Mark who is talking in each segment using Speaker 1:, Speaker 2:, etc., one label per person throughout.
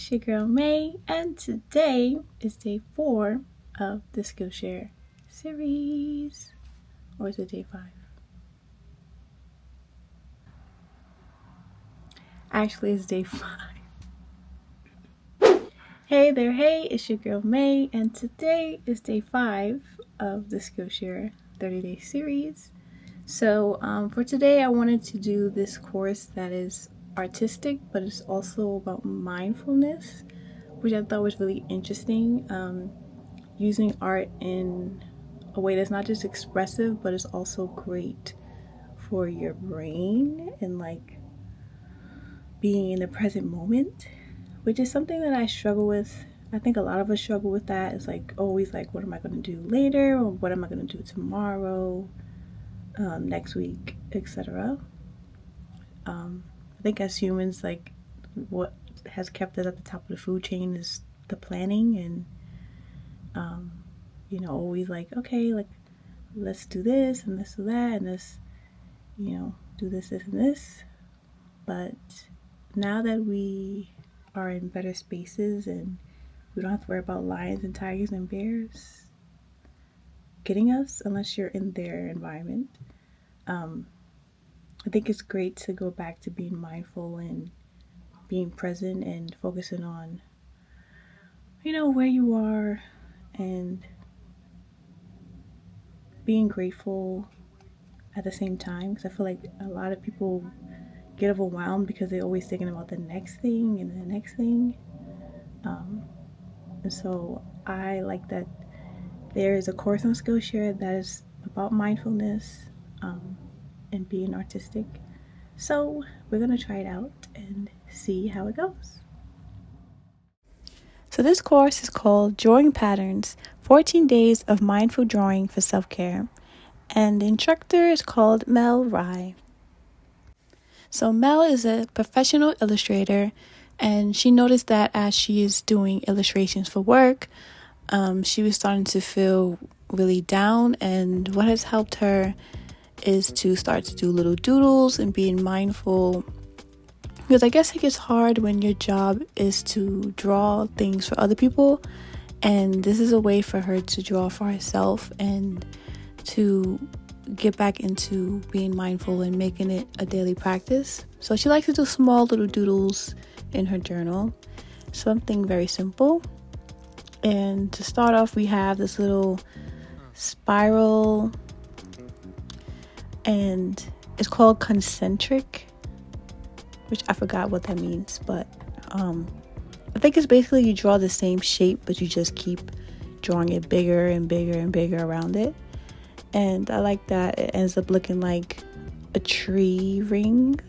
Speaker 1: it's your girl May, and today is day 4 of the Skillshare series. Or is it day 5? Actually, it's day 5. Hey there, hey, it's your girl May, and today is day 5 of the Skillshare 30-day series. So for today, I wanted to do this course that is artistic, but it's also about mindfulness, which I thought was really interesting. Using art in a way that's not just expressive, but it's also great for your brain and like being in the present moment, which is something that I struggle with. I think a lot of us struggle with that. It's like always like, what am I going to do later, or what am I going to do tomorrow, next week, etc. I think as humans, like what has kept us at the top of the food chain is the planning and always like, okay, like let's do this and this and that and this, do this and this. But now that we are in better spaces and we don't have to worry about lions and tigers and bears getting us unless you're in their environment, I think it's great to go back to being mindful and being present and focusing on, where you are and being grateful at the same time. Because I feel like a lot of people get overwhelmed because they're always thinking about the next thing and the next thing. And so I like that there is a course on Skillshare that is about mindfulness and being artistic. So we're going to try it out and see how it goes. So this course is called Drawing Patterns, 14 Days of Mindful Drawing for Self-Care. And the instructor is called Mel Rye. So Mel is a professional illustrator, and she noticed that as she is doing illustrations for work, she was starting to feel really down, and what has helped her is to start to do little doodles and being mindful, because I guess it gets hard when your job is to draw things for other people, and this is a way for her to draw for herself and to get back into being mindful and making it a daily practice. So she likes to do small little doodles in her journal, something very simple. And to start off, we have this little spiral, and it's called concentric, which I forgot what that means, but I think it's basically you draw the same shape, but you just keep drawing it bigger and bigger and bigger around it. And I like that it ends up looking like a tree ring.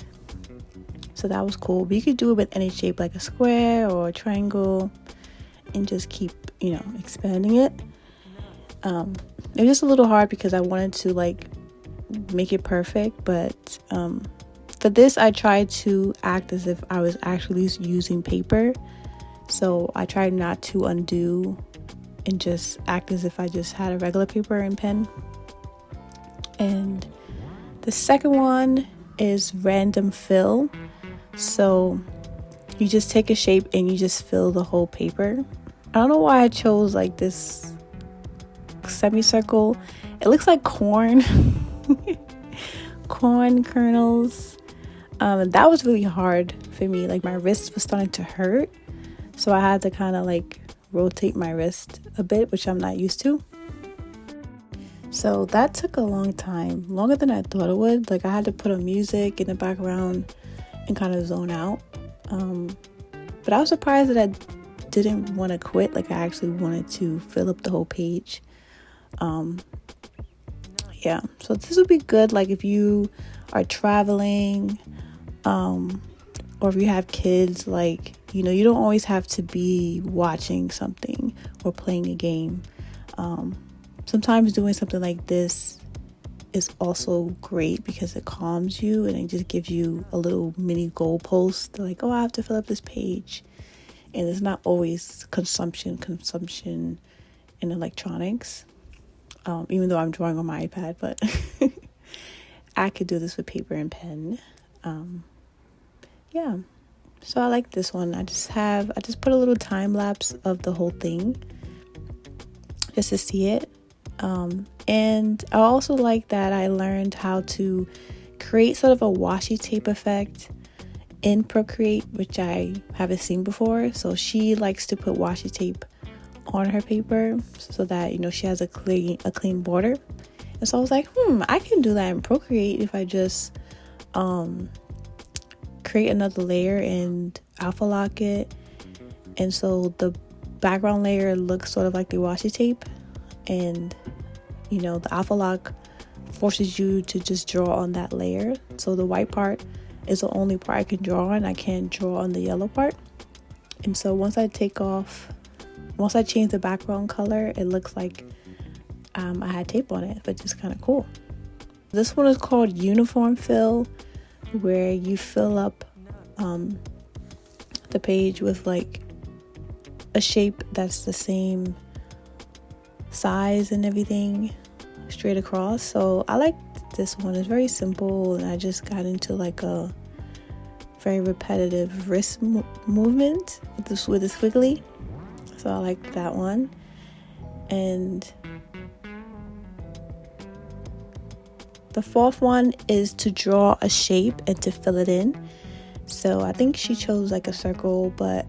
Speaker 1: So that was cool. But you could do it with any shape, like a square or a triangle, and just keep, expanding it. It was just a little hard because I wanted to like make it perfect, but for this I tried to act as if I was actually using paper. So I tried not to undo and just act as if I just had a regular paper and pen. And the second one is random fill. So you just take a shape and you just fill the whole paper. I don't know why I chose like this semicircle. It looks like corn. Corn kernels. That was really hard for me. Like my wrist was starting to hurt. So I had to kind of like rotate my wrist a bit, which I'm not used to. So that took a long time, longer than I thought it would. Like I had to put on music in the background and kind of zone out. But I was surprised that I didn't want to quit. Like I actually wanted to fill up the whole page. Yeah, so this would be good like if you are traveling, or if you have kids, like, you don't always have to be watching something or playing a game. Sometimes doing something like this is also great because it calms you and it just gives you a little mini goalpost. Like, oh, I have to fill up this page. And it's not always consumption in electronics. Even though I'm drawing on my iPad, but I could do this with paper and pen. Yeah. So I like this one. I just put a little time lapse of the whole thing just to see it. And I also like that I learned how to create sort of a washi tape effect in Procreate, which I haven't seen before. So she likes to put washi tape on her paper so that, you know, she has a clean border. And so I was like, I can do that in Procreate if I just create another layer and alpha lock it. And so the background layer looks sort of like the washi tape, and you know, the alpha lock forces you to just draw on that layer. So the white part is the only part I can draw on. I can't draw on the yellow part. And so once I change the background color, it looks like I had tape on it, which is kind of cool. This one is called Uniform Fill, where you fill up the page with like a shape that's the same size and everything straight across. So I like this one. It's very simple, and I just got into like a very repetitive wrist movement with the squiggly. So I like that one. And the fourth one is to draw a shape and to fill it in. So I think she chose like a circle, but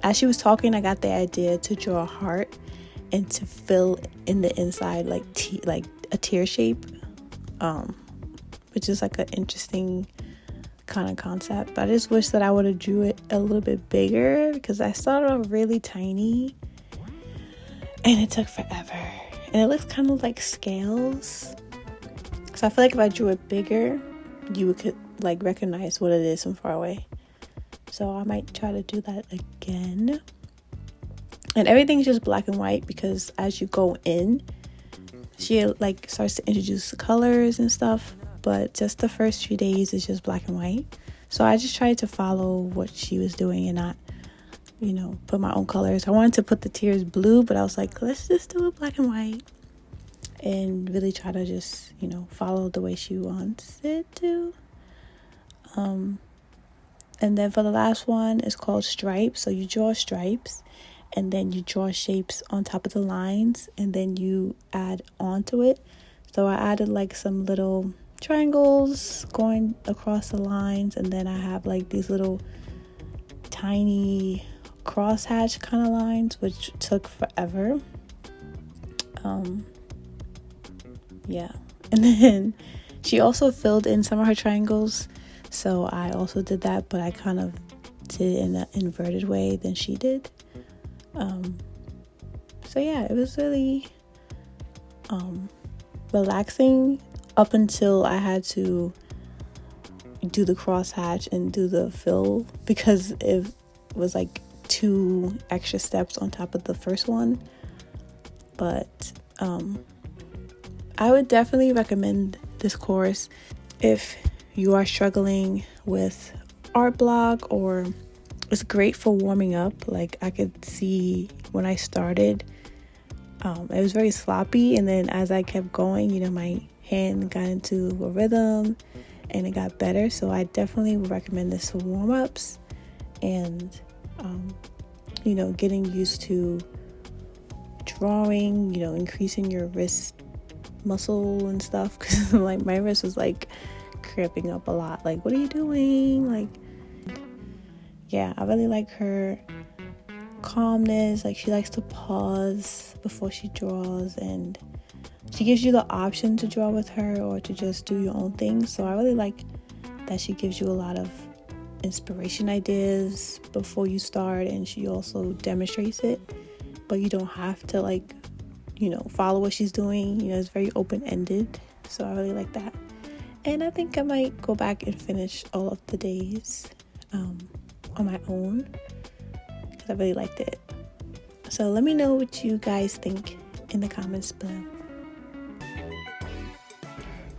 Speaker 1: as she was talking, I got the idea to draw a heart and to fill in the inside like a tear shape, which is like an interesting kind of concept. But I just wish that I would have drew it a little bit bigger, because I started off really tiny and it took forever, and it looks kind of like scales. So I feel like if I drew it bigger, you could like recognize what it is from far away. So I might try to do that again. And everything's just black and white, because as you go in, she like starts to introduce the colors and stuff, but just the first few days is just black and white. So I just tried to follow what she was doing and not, you know, put my own colors. I wanted to put the tears blue, but I was like, let's just do it black and white and really try to just, you know, follow the way she wants it to. And then for the last one, it's called stripes. So you draw stripes, and then you draw shapes on top of the lines, and then you add onto it. So I added like some little triangles going across the lines, and then I have like these little tiny crosshatch kind of lines, which took forever. Yeah. And then she also filled in some of her triangles, so I also did that, but I kind of did it in an inverted way than she did. So yeah, it was really relaxing up until I had to do the crosshatch and do the fill, because it was like 2 extra steps on top of the first one. But I would definitely recommend this course if you are struggling with art block, or it's great for warming up. Like I could see when I started, it was very sloppy, and then as I kept going, you know, my hand got into a rhythm and it got better. So I definitely would recommend this for warm-ups and you know, getting used to drawing, you know, increasing your wrist muscle and stuff, because like my wrist was like cramping up a lot. Like, what are you doing? Like, yeah, I really like her calmness. Like, she likes to pause before she draws, and she gives you the option to draw with her or to just do your own thing. So I really like that she gives you a lot of inspiration ideas before you start, and she also demonstrates it, but you don't have to like, you know, follow what she's doing. You know, it's very open-ended. So I really like that. And I think I might go back and finish all of the days on my own, because I really liked it. So let me know what you guys think in the comments below.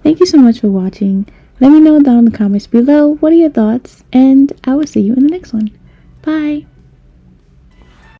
Speaker 1: Thank you so much for watching. Let me know down in the comments below what are your thoughts, and I will see you in the next one. Bye!